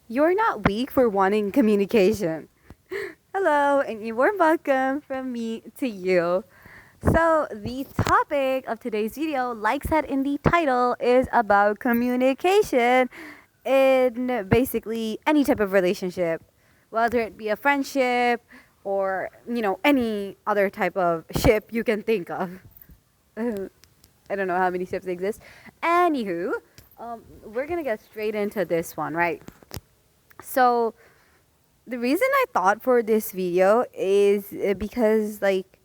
You're not weak for wanting communication. Hello, and you warm welcome from me to you. So, the topic of today's video, like said in the title, is about communication in basically any type of relationship, whether it be a friendship or, any other type of ship you can think of. I don't know how many ships exist. Anywho, we're gonna get straight into this one, right? So, the reason I thought for this video is because, like,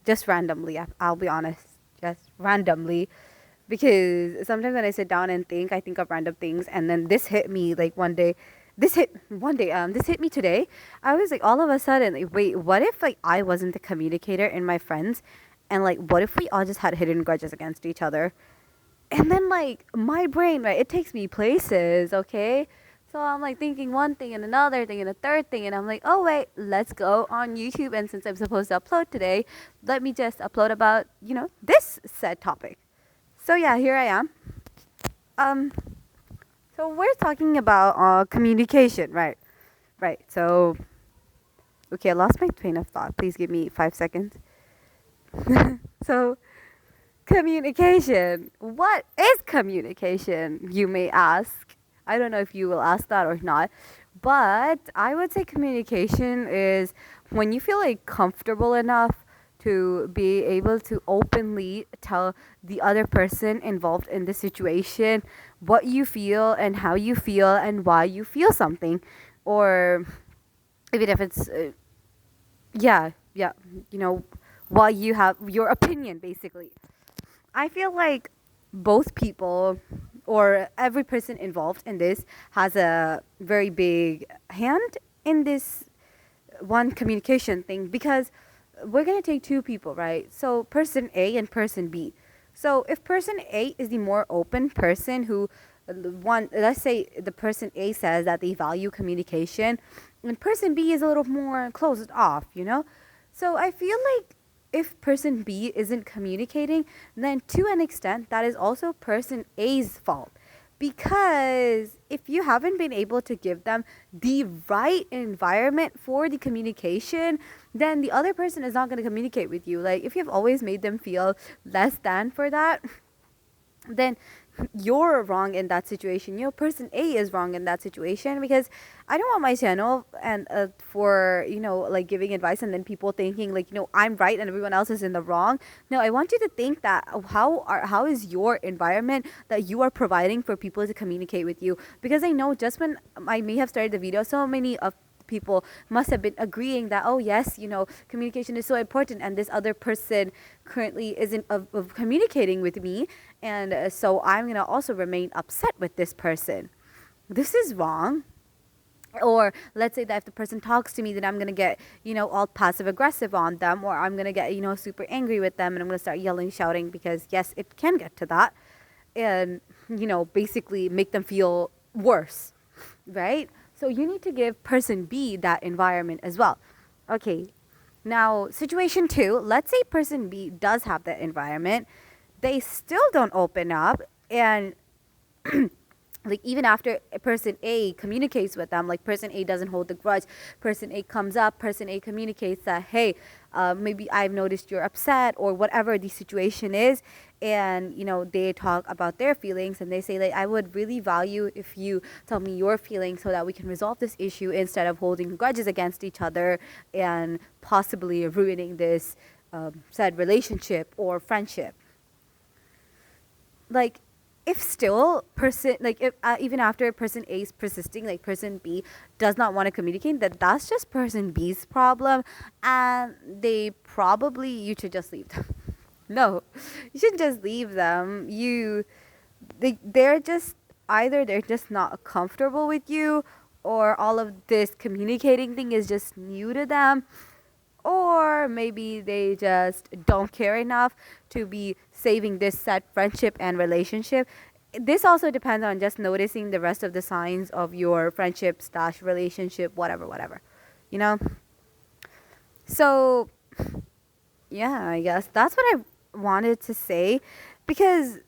just randomly, I'll be honest, just randomly. Because sometimes when I sit down and think, I think of random things, and then this hit me like one day. This hit me today. I was like, all of a sudden, like, wait, what if like I wasn't the communicator in my friends, and like, what if we all just had hidden grudges against each other? And then like my brain, right, it takes me places, okay? So I'm like thinking one thing and another thing and a third thing, and I'm like, oh wait, let's go on YouTube. And since I'm supposed to upload today, let me just upload about this said topic. So yeah, here I am. Um, so we're talking about communication, right? Right. So okay, I lost my train of thought. Please give me 5 seconds. So communication. What is communication, you may ask? I don't know if you will ask that or not, but I would say communication is when you feel like comfortable enough to be able to openly tell the other person involved in the situation what you feel and how you feel and why you feel something, or even if it's yeah, you know, why you have your opinion basically. I feel like both people or every person involved in this has a very big hand in this one communication thing, because we're going to take two people, right? So person A and person B. So if person A is the more open person who one, let's say the person A says that they value communication, and person B is a little more closed off, you know? So I feel like if person B isn't communicating, then to an extent that is also person A's fault. Because if you haven't been able to give them the right environment for the communication, then the other person is not going to communicate with you. Like, if you've always made them feel less than for that, then you're wrong in that situation. Person A is wrong in that situation, because I don't want my channel and for like giving advice and then people thinking like I'm right and everyone else is in the wrong. No, I want you to think that how is your environment that you are providing for people to communicate with you, because I know just when I may have started the video, so many of people must have been agreeing that, oh yes, communication is so important, and this other person currently isn't of communicating with me, and so I'm gonna also remain upset with this person. This is wrong. Or let's say that if the person talks to me, then I'm gonna get all passive aggressive on them, or I'm gonna get super angry with them, and I'm gonna start yelling, shouting, because yes, it can get to that, and basically make them feel worse, right? So you need to give person B that environment as well. Okay, now situation two, let's say person B does have that environment, they still don't open up, and like even after person A communicates with them, like person A doesn't hold the grudge, person A comes up, person A communicates that, hey, maybe I've noticed you're upset or whatever the situation is, and they talk about their feelings, and they say like, I would really value if you tell me your feelings so that we can resolve this issue instead of holding grudges against each other and possibly ruining this said relationship or friendship. Like, if still person, like if even after person A is persisting, like person B does not want to communicate, that's just person B's problem, and they probably, you should just leave them. No, you should just leave them. They're just, either they're just not comfortable with you, or all of this communicating thing is just new to them, or maybe they just don't care enough to be saving this set friendship and relationship. This also depends on just noticing the rest of the signs of your friendship slash relationship, whatever, you know. So yeah, I guess that's what I wanted to say, because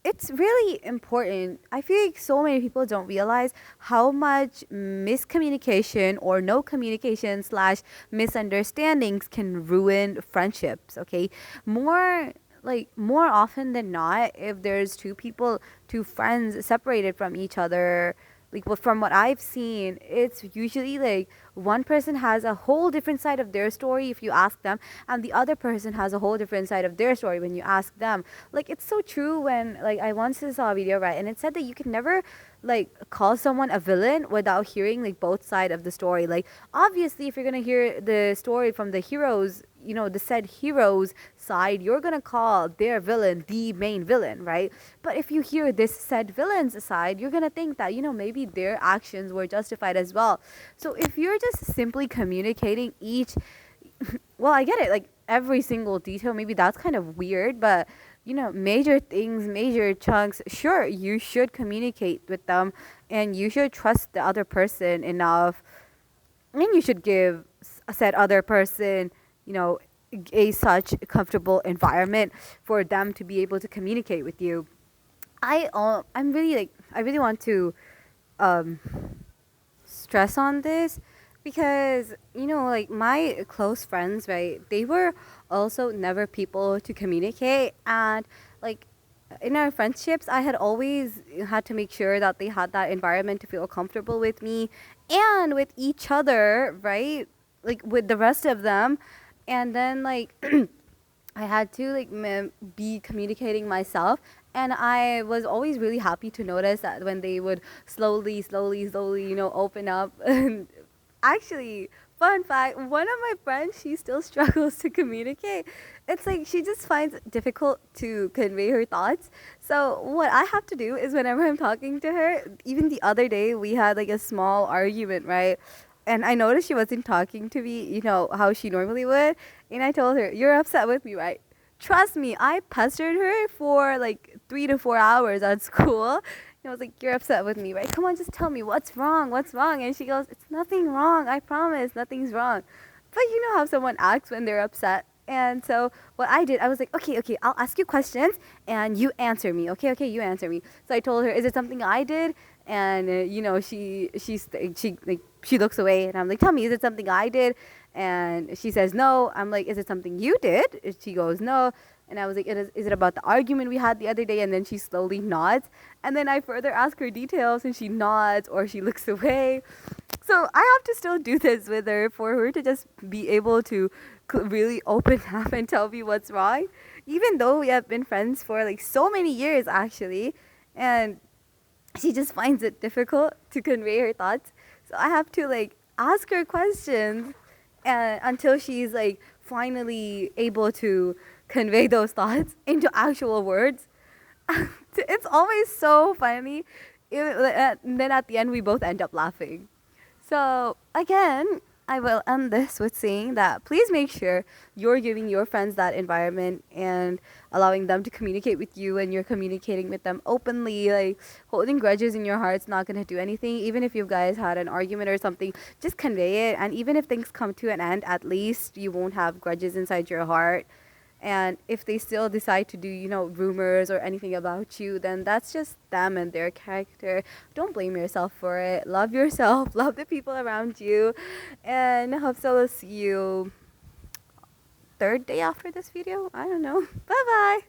it's really important. I feel like so many people don't realize how much miscommunication or no communication slash misunderstandings can ruin friendships. Okay, more often than not, if there's two people, two friends separated from each other, like from what I've seen, it's usually like one person has a whole different side of their story if you ask them, and the other person has a whole different side of their story when you ask them. Like it's so true. When like I once saw a video, right, and it said that you can never like call someone a villain without hearing like both side of the story. Like obviously if you're gonna hear the story from the heroes, the said heroes side, you're gonna call their villain the main villain, right? But if you hear this said villain's side, you're gonna think that maybe their actions were justified as well. So if you're just simply communicating each, well, I get it, like every single detail, maybe that's kind of weird, but major things, major chunks, sure, you should communicate with them, and you should trust the other person enough, and you should give a said other person, you know, a such comfortable environment for them to be able to communicate with you. I'm really like, I really want to um stress on this, because like my close friends, right, they were also never people to communicate, and like in our friendships I had always had to make sure that they had that environment to feel comfortable with me and with each other, right, like with the rest of them. And then like I had to like be communicating myself, and I was always really happy to notice that when they would slowly, open up. And actually, fun fact: one of my friends, she still struggles to communicate. It's like she just finds it difficult to convey her thoughts. So what I have to do is whenever I'm talking to her, even the other day we had like a small argument, right? And I noticed she wasn't talking to me, how she normally would. And I told her, "You're upset with me, right?" Trust me, I pestered her for like 3 to 4 hours at school. And I was like, "You're upset with me, right? Come on, just tell me what's wrong. What's wrong?" And she goes, "It's nothing wrong. I promise, nothing's wrong." But you know how someone acts when they're upset. And so what I did, I was like, "Okay, I'll ask you questions and you answer me. Okay, you answer me." So I told her, "Is it something I did?" And she looks away, and I'm like, "Tell me, is it something I did?" And she says no. I'm like, "Is it something you did?" And she goes no. And I was like, "Is it about the argument we had the other day?" And then she slowly nods, and then I further ask her details, and she nods or she looks away. So I have to still do this with her for her to just be able to really open up and tell me what's wrong, even though we have been friends for like so many years actually. And she just finds it difficult to convey her thoughts. So I have to like ask her questions, and until she's like finally able to convey those thoughts into actual words. It's always so funny. And then at the end, we both end up laughing. So again, I will end this with saying that please make sure you're giving your friends that environment and allowing them to communicate with you, and you're communicating with them openly. Like holding grudges in your heart's not gonna do anything. Even if you guys had an argument or something, just convey it. And even if things come to an end, at least you won't have grudges inside your heart. And if they still decide to do, rumors or anything about you, then that's just them and their character. Don't blame yourself for it. Love yourself, love the people around you, and hope so will see you third day after this video. I don't know. Bye bye.